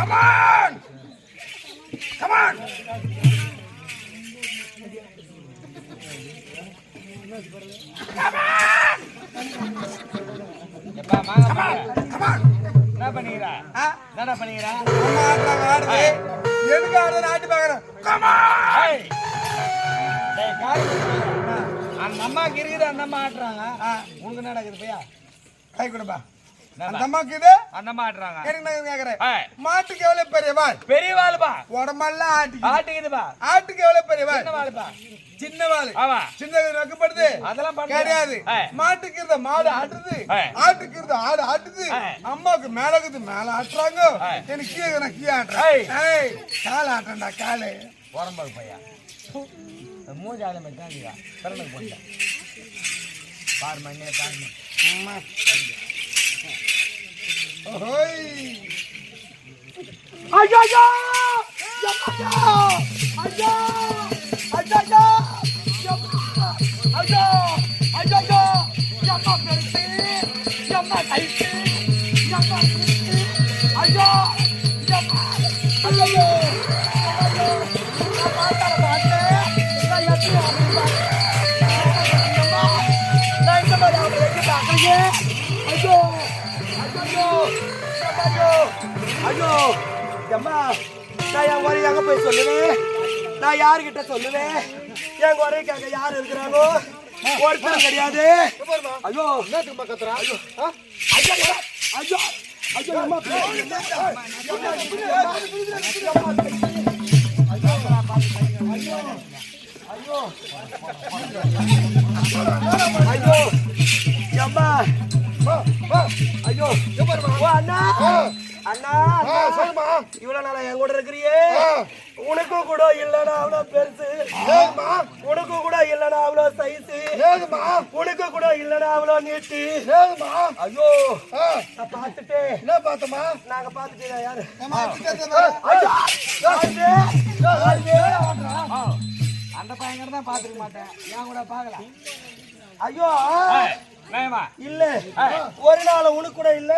Come on! Come on! என்ன பண்ணிக்கிறா? என்ன பண்ணிக்கிறா? எதுக்கு ஆடுறது ஆட்டி பாக்குறேன். அந்த அம்மாக்கு இருக்குது, அந்த அம்மா ஆட்டுறாங்க. உனக்கு என்ன நடக்குது பையா? கை கொடுப்பா. அந்த அம்மாக்கு இது அந்த அம்மா ஆட்டுறாங்க. எனக்கு நான் கேக்குறேன், மாட்டுக்கு எவ்வளவு பெரிய வால்? பெரிய வாளுப்பா. உடம்பெல்லாம் ஆட்டுக்குதுப்பா. ஆட்டுக்கு எவ்வளவு பெரிய வால்? சின்ன வாளுப்பா. சின்ன வால். சின்ன நக்குப்படுது அதெல்லாம் கிடையாது. மாட்டுக்கு இருந்த மாடு ஆட்டுது, ஆட்டுக்கு இருந்த ஆடு ஆட்டுது. அம்மாவுக்கு மேல இருக்குது, மேல ஆட்டுறாங்க. எனக்கு கீழே நான் கீழே ஆட்டுறேன். கால ஆட்டேன்டா காலு. உடம்பாக்கு பையா மூஞ்சி ஆளுமே தாண்டியா பிறனுக்கு போட்டேன். பாரு மண்ணே பாருமா. ஐயோ ஐயோ ஐயோ ஐயோ ஐயோ ஐயோ யம்மா பெருசு யம்மா கைட்டு யம்மா பெருசு ஐயோ யம்மா ஐயோ ஐயோ பாத்தற பாத்தே நான் எப்படி ஆடுறேன் நான் இந்த மாதிரி ஆடுறேன் பாக்கறியே ஐயோ ஐயோ ஐயோ ஐயோ யம்மா நான் என் குறை எங்க போய் சொல்லுவேன்? நான் யாருக்கிட்ட சொல்லுவேன்? என் குறைக்காக யார் இருக்கிறாங்கோ? ஒருத்தர் கிடையாது. ஐயோ கத்துறா. ஐயோ ஐயோ ஐயோ ஐயோ அம்மா ஐயோ ஐயோ அம்மா ஐயோ அண்ணா அண்ணா சொல்லுமா. இவ்வளவு நாளா என் கூட இருக்கிறியே உனக்கும் கூட இல்லனா அவ்வளவு பெருசு ஏதுமா உனக்கு கூட இல்லனா அவ்வளவு சைஸ் ஏதுமா உனக்கு கூட இல்லனா அவ்வளவு நீட்டு ஏதுமா ஐயோ நான் பார்த்துட்டு என்ன பார்த்தமா நாங்க பார்த்துட்டு யாரு அந்த பையன் தான் பாத்துக்க மாட்டேன் ஏன் கூட பாக்கலாம் ஐயோ இல்ல ஒரு நாள் உனக்கு கூட இல்ல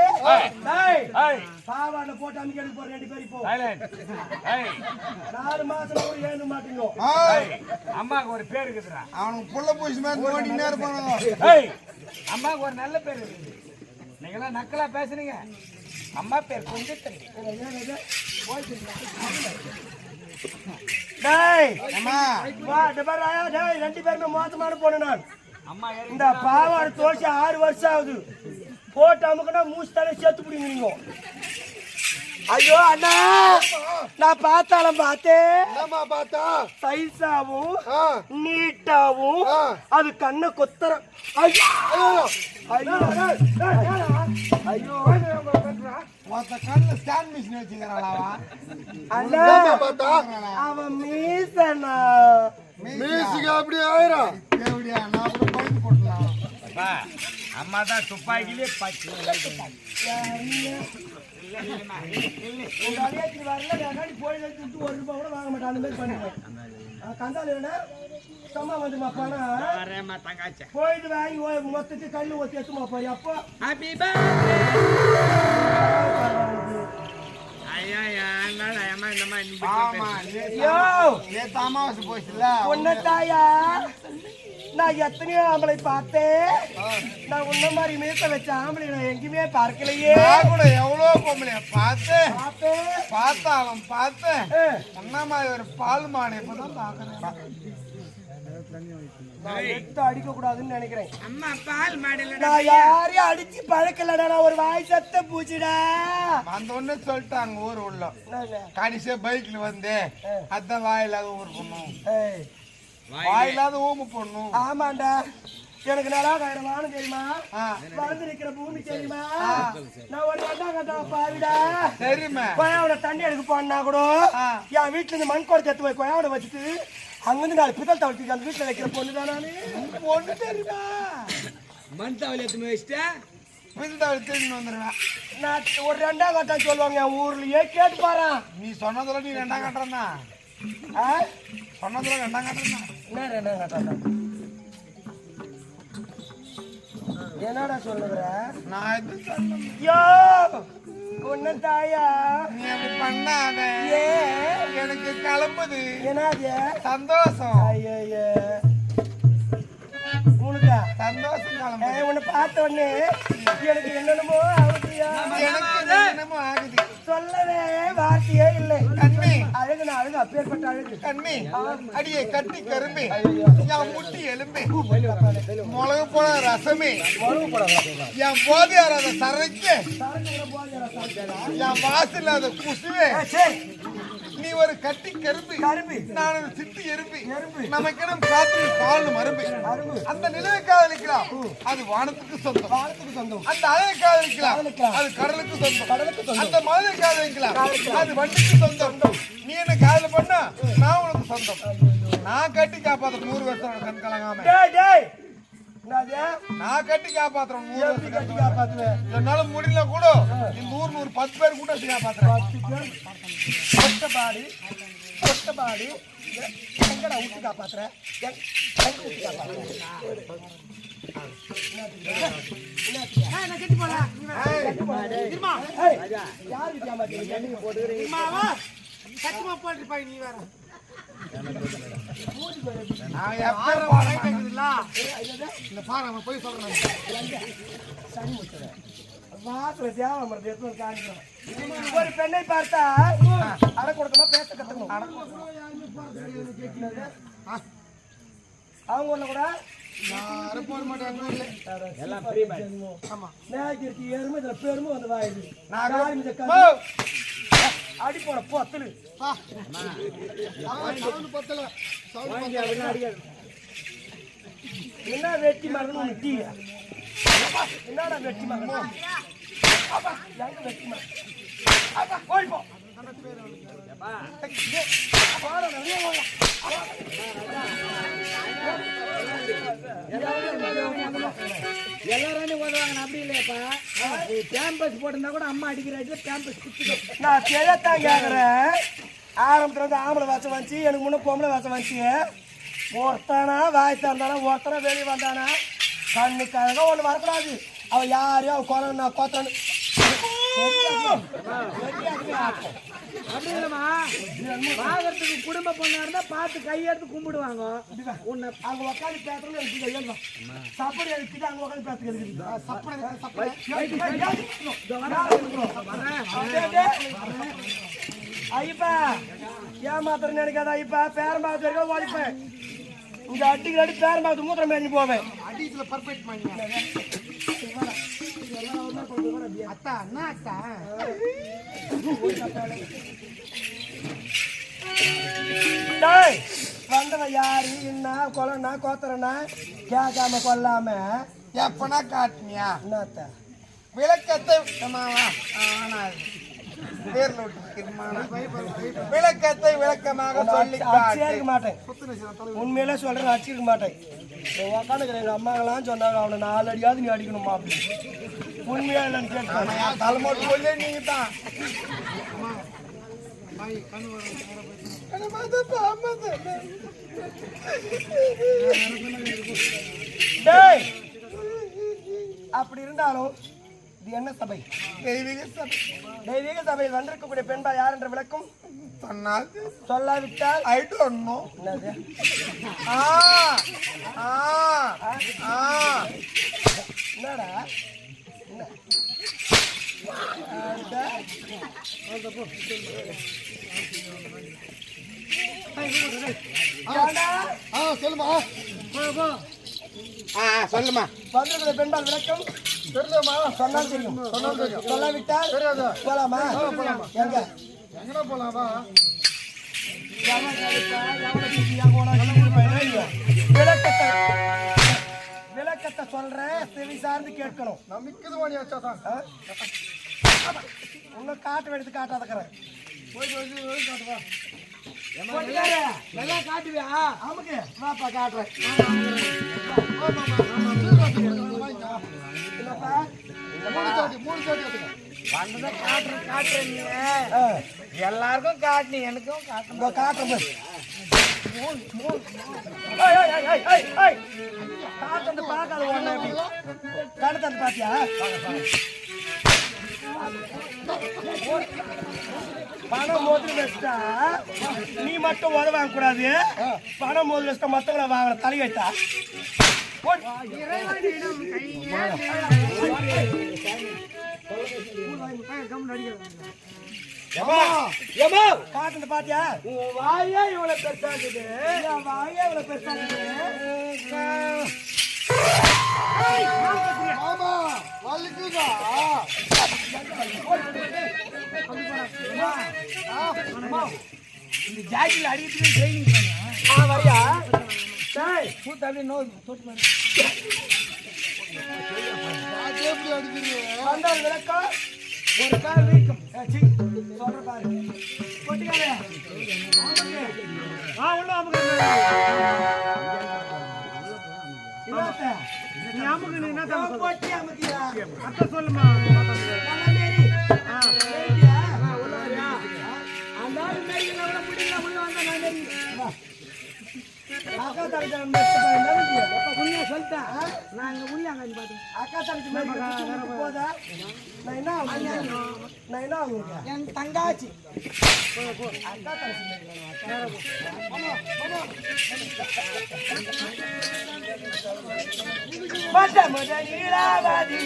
பாவாட போட்டு அமுக்கி எடுக்க போற 2 பேரும் இப்போ 4 மாசம் கூட ஏழு மாட்டீங்க அம்மாக்கு ஒரு பேர் இருக்குதுடா அவனுக்கு புள்ள பூசி மாதிரி ஓடினே இருப்பானுங்க அம்மாவுக்கு ஒரு நல்ல பேர் இருக்குது நீங்களாம் நக்கலா பேசுறீங்க அம்மா பேர் கொஞ்சம் தெரியும் ரெண்டு பேருமே மோசமான பொண்ணு நான் அம்மா இந்த பாவாடை தோசி 6 வருஷம் ஆகுது போட்டு அமுக்குனா மூச்சு தானே சேர்த்து பிடிங்க ஐயோ அண்ணா நான் பார்த்தாலும் பார்த்தேன் என்னமா பார்த்தா சைஸாவும் நீட்டாவும் அது கண்ணை கொத்தர ஐயோ ஐயோ ஐயோ மொத்த கண்ணு ஸ்டாண்ட் மிஷின் வச்சுக்கிறாளா அண்ணா பார்த்தா அவன் மீசனா மியூசிக் அப்படி ஆயிரம் எப்படியா நான் கூட பயந்து போட்டலாம் அம்மா தான் துப்பாக்கிலே பாய்ச்சி போய் விட்டு 1 ரூபாய் கூட வாங்க மாட்டேன் அந்த மாதிரி பண்ணுவேன் கந்தால வேணா சும்மா வந்துமா பணம் போயிட்டு வாங்கி மொத்தத்துக்கு கண்ணு ஒத்தி எடுத்துமா போய் அப்போ அமாவாசை போச்சுல உன்னதாயா நான் எத்தனையோ ஆம்பளை பார்த்தேன் நான் உன்ன மாதிரி மீச வச்ச ஆம்பளை நான் எங்கேயுமே பார்க்கலையே கூட எவ்வளவு பொம்பளைய பார்த்தாலும் பார்த்தேன் அண்ணா மாதிரி ஒரு பால் மாடு இப்பதான் பாக்குறேன் அடிக்க கூடாதுன்னு நினைக்கிறேன் அம்மா பால் மாடல நான் யாரையும் அடிச்சு பழக்கலடா நான் ஒரு வாய் சத்த பூச்சிடா அந்த ஒண்ணு சொல்லிட்டாங்க ஊர் உள்ள கடைசியா பைக்ல வந்து அதான் வாயில்லாத ஊர் பண்ணும் வாயில்லாத ஊமு பண்ணும் ஆமாண்டா எனக்கு நல்லா வானம் தெரியுமா வளர்ந்து நிக்கிற பூமி தெரியுமா நான் ஒரு கட்டா பாவிடா தெரியுமா கொயாவோட தண்ணி எடுக்க போனா கூட என் வீட்டுல இருந்து மண் குடத்தை எடுத்து போய் கொயாவோட வச்சுட்டு அங்கிருந்து 4 பித்தல் தவழ்த்தி அந்த வீட்டுல வைக்கிற பொண்ணு தானே பொண்ணு தெரியுமா மண் தவளை எடுத்து வச்சுட்டா பித்தல் தவழி தெரிஞ்சு வந்துருவேன் நான் ஒரு 2ஆம் கட்டம் சொல்லுவாங்க என் ஊர்லயே கேட்டு பாரு நீ சொன்னதுல நீ 2ஆம் கட்டம் தான் சொன்னதுல 2ஆம் கட்டம் தான் என்ன 2ஆம் கட்டம் என்னடா சொல்லுற நான் எது சொன்னேன் யோ உன்ன தாயா நீ அப்படி பண்ணாத எனக்கு கிளம்புது என்னது சந்தோஷம் ஐயோ உனக்கா சந்தோஷம் கிளம்பு உன்னை பார்த்த உடனே எனக்கு என்னென்னமோ ஆகுதுயா எனக்கு என்னமோ ஆகுது சொல்லவே வார்த்தையே இல்லை கண்ணி அழகு நான் அழகு அப்பேற்பட்ட அழகு கண்ணி அடியே கட்டி கரும்பு என் முட்டி எலும்பு மிளகு போட ரசமே என் போதையார் அதை சரைக்க என் வாசல் அதை குசுவே நீ ஒரு கட்டி கரும்பு நான் ஒரு சிட்டு எறும்பு நமக்கு காத்திரி கால் மரும்பு அந்த நிலவை காதலிக்கலாம் அது வானத்துக்கு சொந்தம் அந்த அலையை காதலிக்கலாம் அது கடலுக்கு சொந்தம் அந்த மலையை காதலிக்கலாம் அது வண்டிக்கு சொந்தம் நீ என்ன காதல் பண்ணா நான் உனக்கு சொந்தம் நான் கட்டி காப்பாத்த 100 வருஷம் கண் கலங்காம நான் கட்டி காப்பாத்துறேன் 100 வருஷம் கட்டி காப்பாத்துவேன் என்னால முடியல கூட இந்த 100 10 பேர் கூட காப்பாத்துறேன் கொட்டபாடி எங்கடா ஊட்டி காப்பாத்துறேன் ஒரு பெண்ணை பார்த்தா அட கொடுக்கமா பேச கத்துக்கணும் அவங்க ஒண்ணு கூட எருமை இதுல பெருமை வந்து வாயுது அடி போன பொத்தலு என்ன வெட்டி மரம் டீயா என்னடா வெட்டி மரம் வெட்டி மரம் போய் போ எல்லாரும் ஓடுவாங்க அப்படி இல்லையாப்பா பேம்பஸ் போட்டிருந்தா கூட அம்மா அடிக்கிறாச்சு பேம்பஸ் குத்திடும். நான் தெரியத்தான் கேட்குறேன். ஆரம்பத்துல வந்து ஆம்பளை வாசம் வந்துச்சு, எனக்கு முன்ன பொம்பளை வாசம் வந்துச்சு. ஒருத்தானா வாய் திறந்தானா, ஒருத்தனா வெளியே வந்தானா, கண்ணுக்காக ஒன்று வரக்கூடாது. அவன் யாரையும் அவன் குறை நான் கோத்தன்னு அப்படி இல்லைம்மா, வாகத்துக்கு குடும்ப பொண்ணா இருந்தா பார்த்து கையெடுத்து கும்பிடுவாங்க. உன்னை அங்க உட்காந்து பேசுறது எனக்கு எழுதும். சப்படி எடுத்துட்டு அங்க உட்காந்து பேசுறது ஐயப்பா ஏமாத்திரம் நினைக்காத ஐயப்பா. பேரம் பார்த்து வரைக்கும் ஓடிப்பேன். இங்க அடிக்கிற அடி பேரம் பார்த்து மூத்திரம் மேஞ்சு போவேன். அடித்துல பர்ஃபெக்ட் பண்ணி அத்தா அண்ணா அத்தா வந்தவன் யாரு என்ன கொலனா கோத்தரனா கேட்காம கொல்லாம எப்பனா காட்டினியா என்னத்த விளக்கத்தை விளக்கத்தை விளக்கமாக சொல்லி அடிச்சிருக்க மாட்டேன். உண்மையிலே சொல்றேன், அடிச்சிருக்க மாட்டேன். உக்காந்துக்கிறேன் எங்க அம்மாங்கெல்லாம் சொன்னாங்க அவனை 4 அடியாவது நீ அடிக்கணுமா அப்படின்னு. உண்மையா இல்லைன்னு கேட்க தலைமோட்டு சொல்லி நீங்க தான் அப்படி இருந்தாலும் இது என்ன சபை? தெய்வீக சபை. தெய்வீக சபையில் வந்திருக்கக்கூடிய பெண்பால் யார் என்ற விளக்கம் சொன்னால் சொல்லாவிட்டால் ஐ டோன்ட் நோ. என்னது? என்னடா சொல்லுமா சொல்லுமா வந்திருக்கிற பெண்பால் விளக்கம் தெரியலமா சொன்னால் தெரியும். சொல்லாவிட்டால் போலாமா? எங்க எங்கடா போலாமா? விளக்கத்தை சொல்றேன், செவி சார்ந்து கேட்கணும். நம்பிக்கை வாணி வச்சாதான் உன்னை காட்டு எடுத்து காட்டாதக்கிறேன். காட்டுவா நல்லா காட்டுவியா? ஆமாக்கு வாப்பா காட்டுறேன். வந்ததை காட்டுறேன் நீ எல்லாருக்கும் காட்டு, எனக்கும் காட்டு. காட்டுறது காட்டு பார்க்காத ஒண்ணு கடத்தது பாத்தியா? பணம் மோதிரம் வச்சுட்டா நீ மட்டும் உத வாங்க கூடாது. பணம் மோதிரம் வச்சுட்டா மத்தவங்களை வாங்கணும். தலையட்டா காட்டு பாத்தியா? வாயே இவ்வளவு பெருசாகுது, வாயே இவ்வளவு பெருசாகுது. ஆமா வலிக்குதா? இந்த ஜாக்கில அடிக்கடி ட்ரைனிங் பண்ண வரியா? பூத்து அப்படியே நோய் தொட்டு மாதிரி எப்படி அடிக்கிறீங்க? வந்தால் விளக்கம் ஒரு கால் வீக்கம் சொல்ற பாரு. கொட்டிக்காலே உள்ள அமுக்கு. நீ அமுக்கு, நீ என்ன கொட்டி அமுக்கியா? அத்தை சொல்லுமா. நல்லா மேரி. உள்ள வரியா? அந்த ஆள் மேய்க்கல கூட முடியல, உள்ள வந்தா நான் மேரி. அக்கா தரச்சு உண்மையா சொல்லிட்டேன். நான் இங்க உள்ளாங்க பாத்து அக்கா தரச்சு போதா? நான் என்ன ஆகுங்க? என் தங்காச்சி அக்கா தரச்சு மத மத நீராவாதி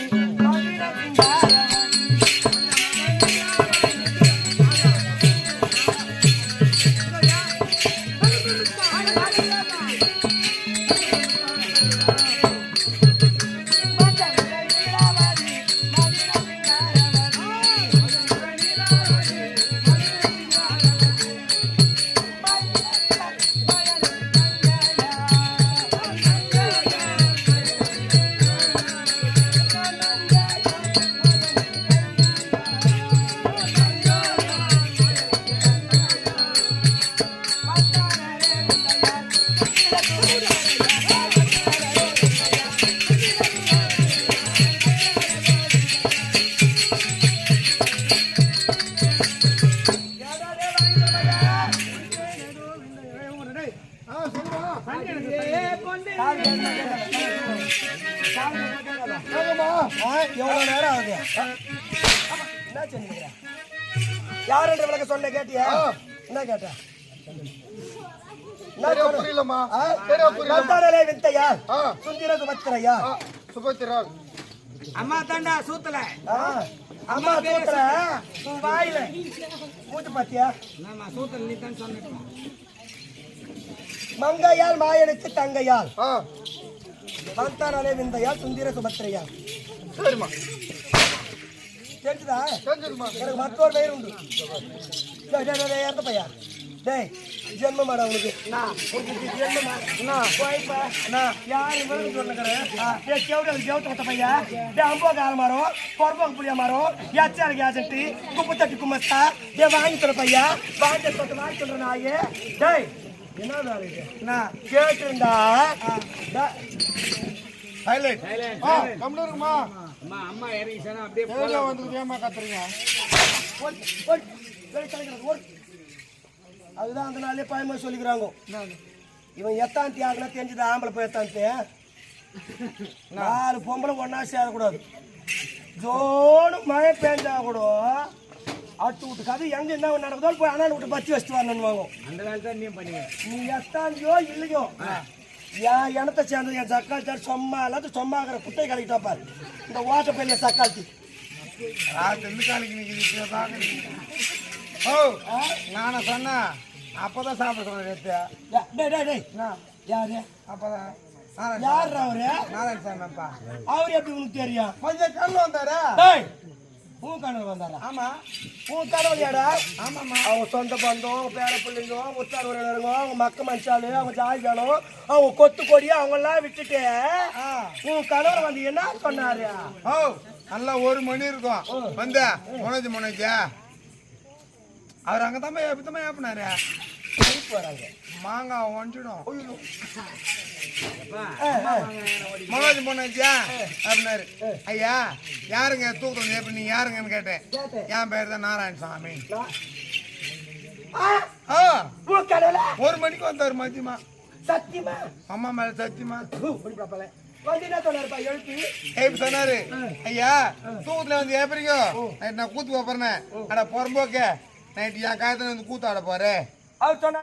எவ்வளவு நேரம் ஆகுது என்ன சொன்னீங்க யார் என்ற விளக்க சொன்ன கேட்டியா என்ன கேட்டா புரியலமா வித்தையா சுந்தர சுபத்திரையா சுபத்திரா அம்மா தாண்டா சூத்தல அம்மா சூத்திர உன் வாயில மூச்சு பாத்தியா சூத்தல நீ தான் சொன்ன மங்கையால் மாயனுக்கு தங்கையால் மந்தானாலே விந்தையால் சுந்தர சுபத்திரையா சரிம்மா தெரிஞ்சுதா தெரிஞ்சுதுமா எனக்கு மற்றொரு பெயர் உண்டு ஏத்த பையா டேய் ஜென்மம் மாடா உனக்கு யாரு கேவட்ட பையா டே அம்போ கால மாறும் பொறப்போக்கு புளியா மாறும் எச்சாருக்கு ஏஜென்ட் குப்பு தட்டி கும்மஸ்தா டே வாங்கி தர பையா வாங்கி சொல்ற வாங்கி சொல்ற நாயே டேய் என்ன வேலை இது நான் கேட்டுருந்தா ஹைலைட் கம்முனு இருக்குமா அம்மா அம்மா இறங்கிச்சானா அப்படியே ஏரியா வந்து ஏமா கத்துறீங்க அதுதான் அந்த நாளே பயமா சொல்லிக்கிறாங்க இவன் எத்தாந்தி ஆகுனா தெரிஞ்சது ஆம்பளை போய் எத்தாந்தி 4 பொம்பளை ஒன்னா சேரக்கூடாது ஜோடு மழை பெஞ்சா கூட அட்டு விட்டு கதை எங்க என்ன நடக்குதோ போய் அண்ணன் விட்டு பத்தி வச்சுட்டு வரணும்னுவாங்க அந்த காலத்தை நீ பண்ணுங்க நீ எத்தாந்தியோ இல்லையோ என் இனத்தை சேர்ந்தது என் சக்கால் சொம்மா எல்லாத்தையும் சொம்மாங்கிற குட்டை கழிக்கிட்டா பாரு இந்த ஓட்ட பெரிய சக்கால்த்தி ஓ நானா சொன்னா அப்பதான் சாப்பிட சொன்னேன் யாரு அப்பதான் யாரு அவரு நாராயண சாமிப்பா அவரு எப்படி உனக்கு தெரியும் கொஞ்சம் கண்ணு வந்தாரா உன் கணவர் வந்தாரா ஆமா உன் கணவர் யாடா ஆமாம்மா அவங்க சொந்த பந்தம் அவங்க பேர பிள்ளைங்க அவங்க உத்தார் உறவினருங்க அவங்க மக்க மனுஷாலு அவங்க ஜாதி ஜனம் அவங்க கொத்து கொடி அவங்க எல்லாம் விட்டுட்டு உன் கணவர் வந்து என்ன சொன்னாரு ஓ நல்லா 1 மணி இருக்கும் வந்த முனஜா அவர் அங்கதான் எப்பதான் ஏப்பினாரு வராங்க மாங்காய் ஒன்றிடும் மனோஜ் முனஜா அப்படின்னாரு ஐயா யாருங்க தூக்கம் எப்படி நீங்க யாருங்கன்னு கேட்டேன் என் பேர் தான் நாராயண சாமி 1 மணிக்கு வந்தாரு மதியமா சத்தியமா அம்மா மேல சத்தியமா சொன்னாரு ஐயா தூக்கத்துல வந்து ஏப்பறீங்க நைட் நான் கூத்து போறேன் அட பொறம்போக்க நைட் என் காயத்துல வந்து கூத்தாட போறேன் அவர் சொன்ன